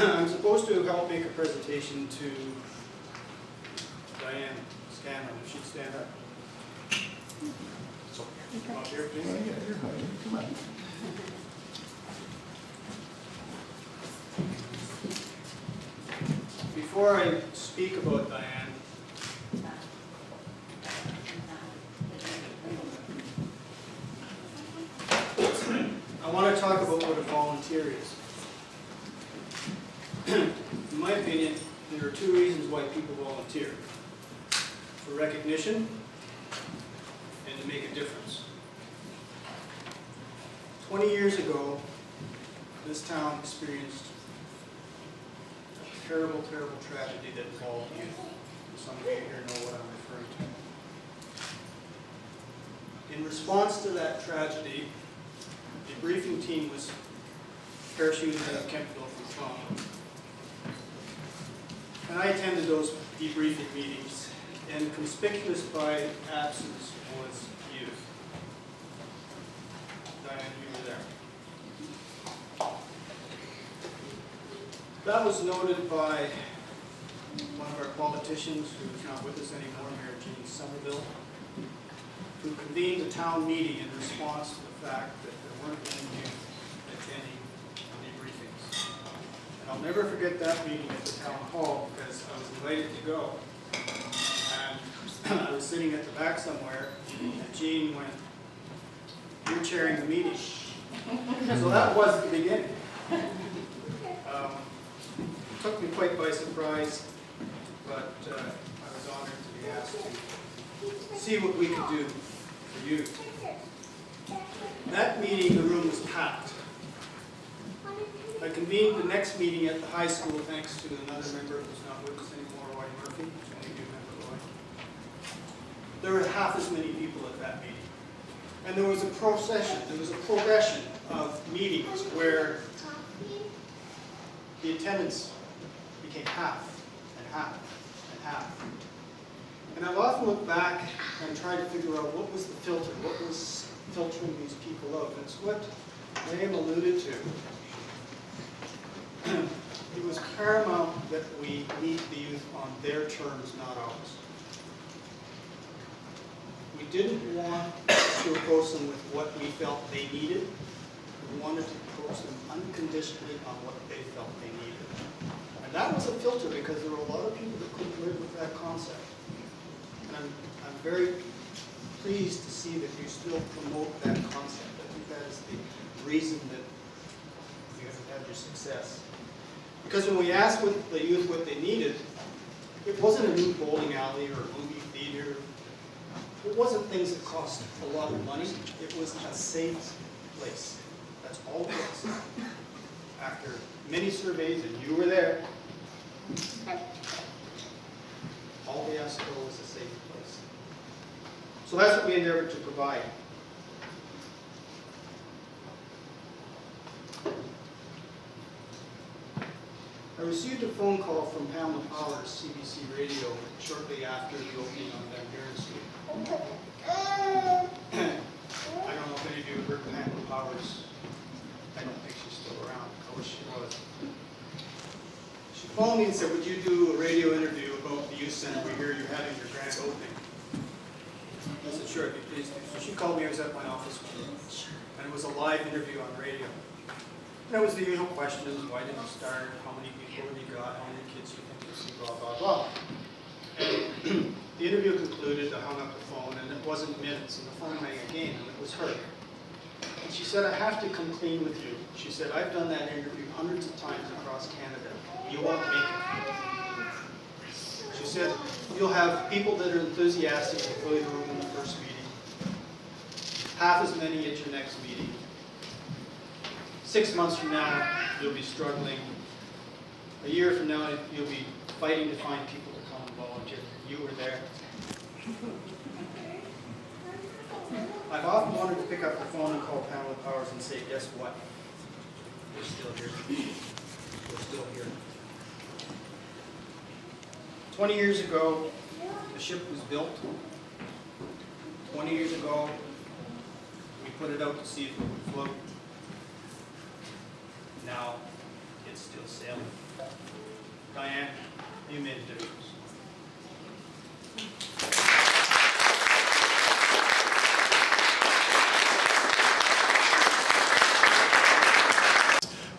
I'm supposed to help make a presentation to Diane Scanlon, if she'd stand up. Up here, please. Come on. Before I speak about Diane, I want to talk about what a volunteer is. In my opinion, there are two reasons why people volunteer: for recognition and to make a difference. 20 years ago, this town experienced a terrible, terrible tragedy that involved youth. Some of you here know what I'm referring to. In response to that tragedy, the briefing team was parachuted out of Kemptville from Toronto. And I attended those debriefing meetings, and conspicuous by absence was youth. Diane, you were there. That was noted by one of our politicians, who is not with us anymore, Mayor Jean Somerville, who convened a town meeting in response to the fact that there weren't any youth attending debriefings. And I'll never forget that meeting at the town hall, because I was invited to go. And I was sitting at the back somewhere, and Jean went, "You're chairing the meeting." So that was the beginning. It took me quite by surprise, but I was honored to be asked to see what we could do for youth. That meeting, the room was packed. I convened the next meeting at the high school thanks to another member who's not with us anymore, Roy Murphy. Only you remember Roy. There were half as many people at that meeting. And there was a progression of meetings where the attendance became half and half and half. And I've often looked back and tried to figure out what was the filter, what was filtering these people out. And it's what Graham alluded to. It was paramount that we meet the youth on their terms, not ours. We didn't want to approach them with what we felt they needed. We wanted to approach them unconditionally on what they felt they needed. And that was a filter, because there were a lot of people that couldn't live with that concept. And I'm very pleased to see that you still promote that concept. I think that is the reason that you have had your success. Because when we asked the youth what they needed, it wasn't a new bowling alley or a movie theater. It wasn't things that cost a lot of money. It was a safe place. That's all it was. After many surveys, and you were there, all they asked for was a safe place. So that's what we endeavored to provide. I received a phone call from Pamela Powers, CBC Radio, shortly after the opening on Van Buren Street. I don't know if any of you have heard of Pamela Powers. I don't think she's still around. I wish she was. She phoned me and said, "Would you do a radio interview about the youth center? We hear you're having your grand opening." I said, "Sure, I'd be pleased to." So she called me. I was at my office, and it was a live interview on radio. And it was the usual questions: why did you start? How many people have you got? How many kids you think you see? Blah blah blah. And the interview concluded. I hung up the phone, and wasn't minutes, and the phone rang again, and it was her. And she said, I have to come clean with you. She said, I've done that interview hundreds of times across Canada. You won't make it. She said, you'll have people that are enthusiastic to fill your room in the first meeting. Half as many at your next meeting. 6 months from now, you'll be struggling. A year from now, you'll be fighting to find people to come and volunteer. You were there. I've often wanted to pick up the phone and call Pamela Powers and say, guess what? We're still here. We're still here. 20 years ago, the ship was built. 20 years ago, we put it out to see if it would float. Now, it's still sailing. Diane, you made a difference.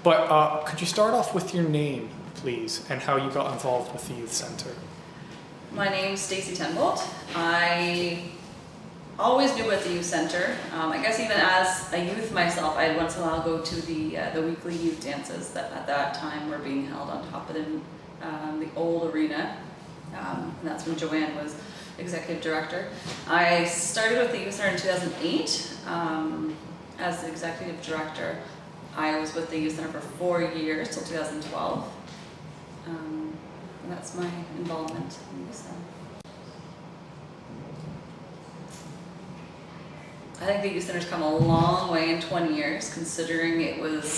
But could you start off with your name, please, and how you got involved with the Youth Centre? My name's Stacey Tenbolt. I always knew about the Youth Centre. I guess even as a youth myself, I'd once in a while go to the weekly youth dances that at that time were being held on top of the old arena. And that's when Joanne was executive director. I started with the Youth Centre in 2008 as the executive director. I was with the Youth Centre for 4 years, till 2012. And that's my involvement in the Youth Centre. I think the Youth Centre's come a long way in 20 years, considering it was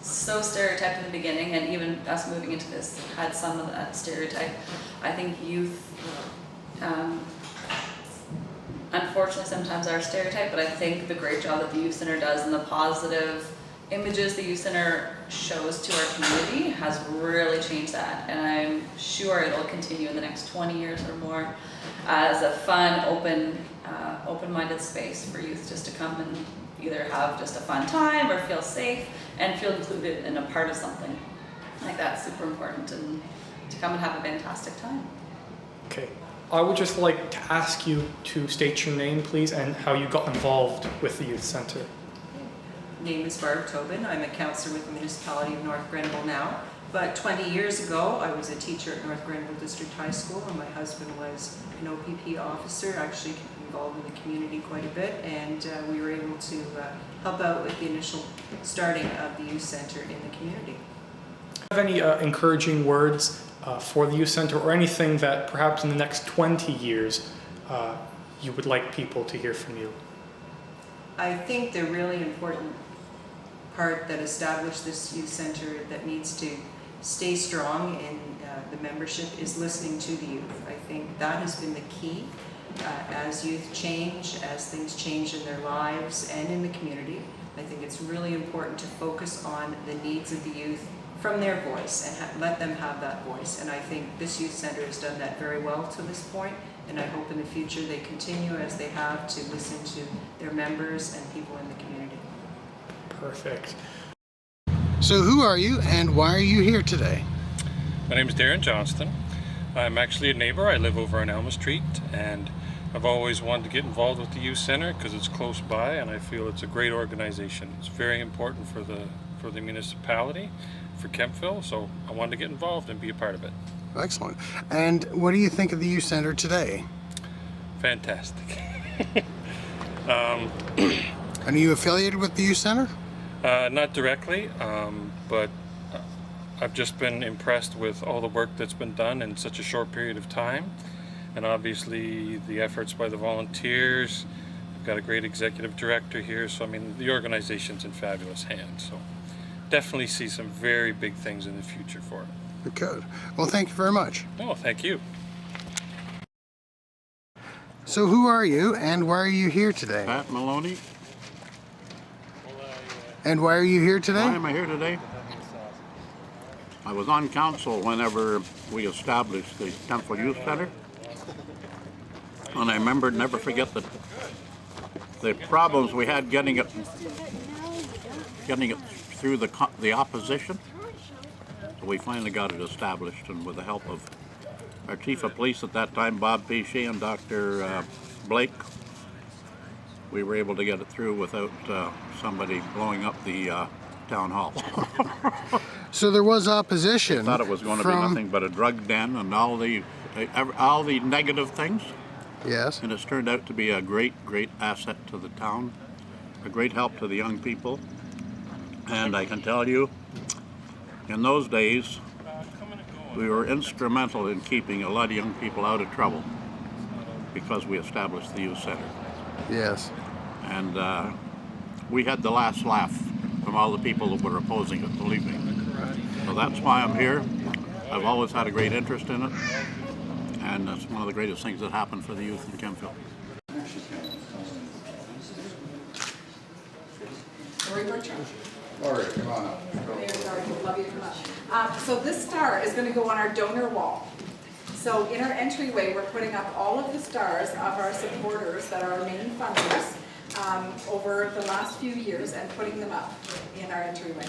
so stereotyped in the beginning, and even us moving into this had some of that stereotype. I think youth, unfortunately, sometimes are stereotyped, but I think the great job that the Youth Centre does and the positive images the Youth Centre shows to our community has really changed that, and I'm sure it'll continue in the next 20 years or more as a fun, open-minded space for youth just to come and either have just a fun time or feel safe and feel included and a part of something. I think that's super important, and to come and have a fantastic time. Okay. I would just like to ask you to state your name, please, and how you got involved with the Youth Centre. Name is Barb Tobin. I'm a councillor with the municipality of North Grenville now. But 20 years ago, I was a teacher at North Grenville District High School, and my husband was an OPP officer, actually involved in the community quite a bit, and we were able to help out with the initial starting of the Youth Centre in the community. Do you have any encouraging words for the Youth Centre, or anything that perhaps in the next 20 years you would like people to hear from you? I think the really important part that established this Youth Centre that needs to stay strong in the membership is listening to the youth. I think that has been the key as youth change, as things change in their lives and in the community. I think it's really important to focus on the needs of the youth from their voice and let them have that voice. And I think this Youth Centre has done that very well to this point, and I hope in the future they continue as they have to listen to their members and people in the community. Perfect. So who are you and why are you here today? My name is Darren Johnston. I'm actually a neighbor. I live over on Elma Street, and I've always wanted to get involved with the Youth Centre because it's close by, and I feel it's a great organization. It's very important for the municipality, for Kemptville, so I wanted to get involved and be a part of it. Excellent. And what do you think of the Youth Centre today? Fantastic. And are you affiliated with the Youth Centre? Not directly, but I've just been impressed with all the work that's been done in such a short period of time, and obviously the efforts by the volunteers. We've got a great executive director here, so I mean the organization's in fabulous hands. So definitely see some very big things in the future for it. Good. Well, thank you very much. Oh, thank you. So who are you and why are you here today? Pat Maloney. And why are you here today? Why am I here today? I was on council whenever we established the Kemptville Youth Centre. And I remember, never forget the problems we had getting it through the opposition. So we finally got it established, and with the help of our chief of police at that time, Bob Pichet, and Dr. Blake, we were able to get it through without somebody blowing up the town hall. So there was opposition. Thought it was going to be nothing but a drug den and all the negative things. Yes. And it's turned out to be a great asset to the town, a great help to the young people. And I can tell you, in those days, we were instrumental in keeping a lot of young people out of trouble because we established the youth center. Yes. And we had the last laugh from all the people that were opposing it, believe me. So that's why I'm here. I've always had a great interest in it. And that's one of the greatest things that happened for the youth in Kemptville. Lori Bertram. Lori, come on up. Mayor Lori, we'd love you to come up. So this star is going to go on our donor wall. So in our entryway, we're putting up all of the stars of our supporters that are our main funders over the last few years and putting them up in our entryway.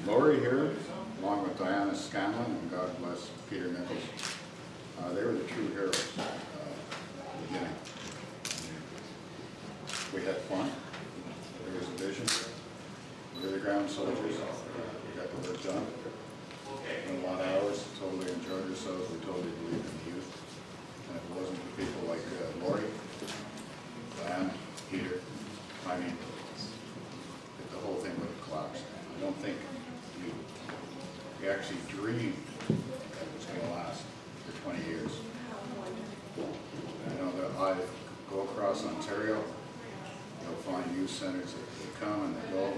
Lori here, along with Diana Scanlon and God bless Peter Nichols. They were the true heroes at the beginning. We had fun. There was a vision. We were the ground soldiers. We got the work done. Spent a lot of hours, totally enjoyed ourselves. We totally believed in the youth. And if it wasn't for people like Lori, Diane, Peter, I mean, the whole thing would have collapsed. I don't think we actually dreamed that it was going to last for 20 years. I know that I go across Ontario, you'll find youth centers that come and they go.